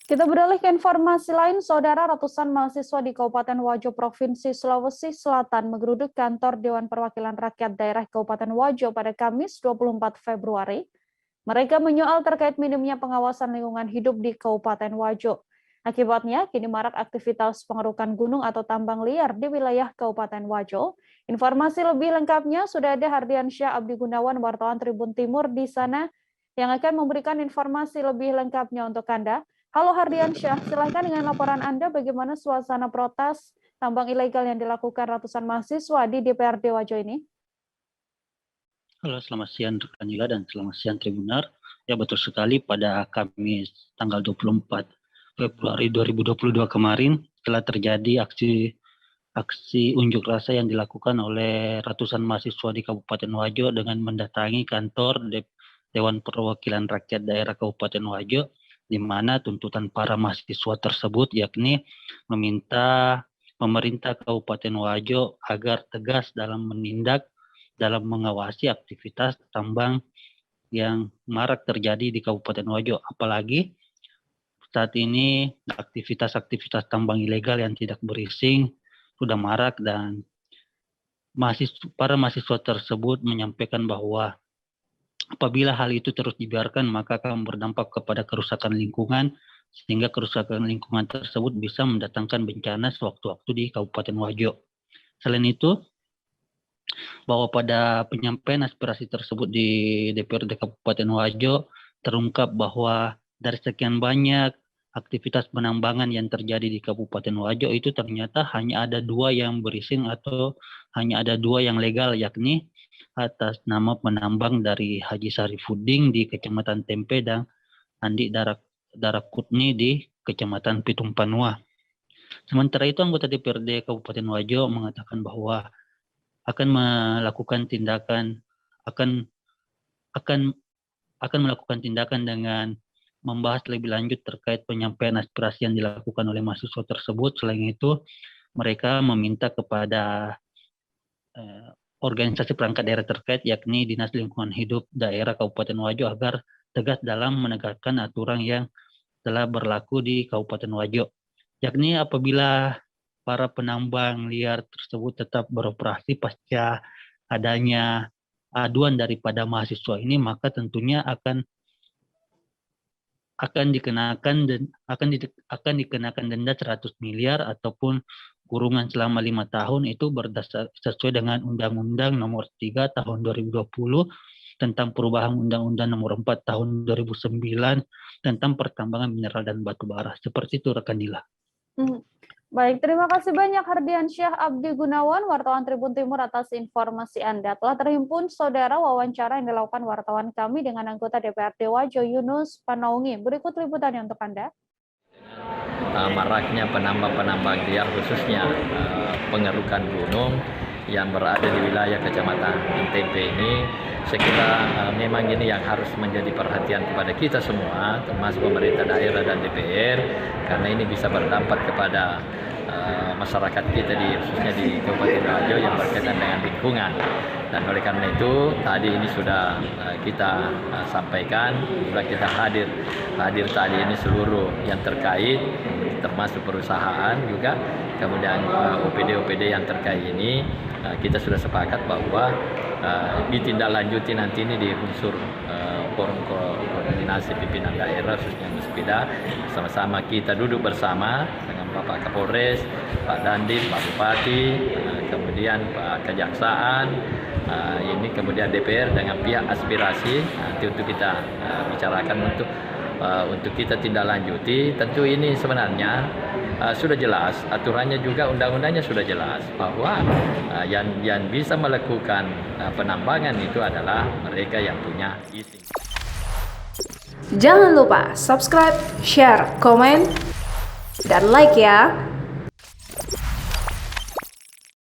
Kita beralih ke informasi lain, saudara. Ratusan mahasiswa di Kabupaten Wajo, Provinsi Sulawesi Selatan menggeruduk kantor Dewan Perwakilan Rakyat Daerah Kabupaten Wajo pada Kamis 24 Februari. Mereka menyoal terkait minimnya pengawasan lingkungan hidup di Kabupaten Wajo. Akibatnya, kini marak aktivitas pengerukan gunung atau tambang liar di wilayah Kabupaten Wajo. Informasi lebih lengkapnya sudah ada Hardiansyah Abdi Gunawan, wartawan Tribun Timur di sana, yang akan memberikan informasi lebih lengkapnya untuk Anda. Halo Hardiansyah, silahkan dengan laporan Anda bagaimana suasana protes tambang ilegal yang dilakukan ratusan mahasiswa di DPRD Wajo ini. Halo, selamat siang rekan Nila dan selamat siang Tribunar. Ya, betul sekali, pada Kamis tanggal 24 Februari 2022 kemarin telah terjadi aksi unjuk rasa yang dilakukan oleh ratusan mahasiswa di Kabupaten Wajo dengan mendatangi kantor Dewan Perwakilan Rakyat Daerah Kabupaten Wajo, di mana tuntutan para mahasiswa tersebut yakni meminta pemerintah Kabupaten Wajo agar tegas dalam mengawasi aktivitas tambang yang marak terjadi di Kabupaten Wajo. Apalagi saat ini aktivitas tambang ilegal yang tidak berizin sudah marak, dan para mahasiswa tersebut menyampaikan bahwa apabila hal itu terus dibiarkan maka akan berdampak kepada kerusakan lingkungan, sehingga kerusakan lingkungan tersebut bisa mendatangkan bencana sewaktu-waktu di Kabupaten Wajo. Selain itu, bahwa pada penyampaian aspirasi tersebut di DPRD Kabupaten Wajo terungkap bahwa dari sekian banyak aktivitas penambangan yang terjadi di Kabupaten Wajo itu ternyata hanya ada 2 yang berizin atau hanya ada 2 yang legal, yakni atas nama penambang dari Haji Sarifudin di Kecamatan Tempe dan Andi Darakutni di Kecamatan Pitung Panua. Sementara itu, anggota DPRD Kabupaten Wajo mengatakan bahwa akan melakukan tindakan dengan membahas lebih lanjut terkait penyampaian aspirasi yang dilakukan oleh mahasiswa tersebut. Selain itu, mereka meminta kepada organisasi perangkat daerah terkait, yakni Dinas Lingkungan Hidup Daerah Kabupaten Wajo, agar tegas dalam menegakkan aturan yang telah berlaku di Kabupaten Wajo, yakni apabila para penambang liar tersebut tetap beroperasi pasca adanya aduan daripada mahasiswa ini, maka tentunya akan dikenakan denda 100 miliar ataupun kurungan selama 5 tahun, itu sesuai dengan Undang-Undang Nomor 3 Tahun 2020 tentang perubahan Undang-Undang Nomor 4 Tahun 2009 tentang pertambangan mineral dan batu bara. Seperti itu, rekan Dila. Baik, terima kasih banyak Hardiansyah Abdi Gunawan, wartawan Tribun Timur, atas informasi Anda. Telah terhimpun, saudara, wawancara yang dilakukan wartawan kami dengan anggota DPRD Wajo, Yunus Panaungi. Berikut liputannya untuk Anda. Maraknya penambang liar, khususnya pengerukan gunung yang berada di wilayah Kecamatan Tempe ini, saya kira memang ini yang harus menjadi perhatian kepada kita semua, termasuk pemerintah daerah dan DPR, karena ini bisa berdampak kepada masyarakat kita khususnya di Kabupaten Wajo yang berkaitan dengan lingkungan. Dan oleh karena itu tadi ini sudah kita sampaikan, sudah kita hadir tadi ini seluruh yang terkait, termasuk perusahaan juga, kemudian OPD yang terkait ini kita sudah sepakat bahwa ditindaklanjuti nanti ini di unsur forum koordinasi pimpinan daerah khususnya Muspida, sama-sama kita duduk bersama dengan Bapak Kapolres, Pak Dandim, Pak Bupati, kemudian Pak Kejaksaan, ini kemudian DPR dengan pihak aspirasi nanti untuk kita bicarakan untuk kita tindak lanjuti. Tentu ini sebenarnya sudah jelas aturannya, juga undang-undangnya sudah jelas bahwa yang bisa melakukan penambangan itu adalah mereka yang punya izin. Jangan lupa subscribe, share, komen, dan like ya.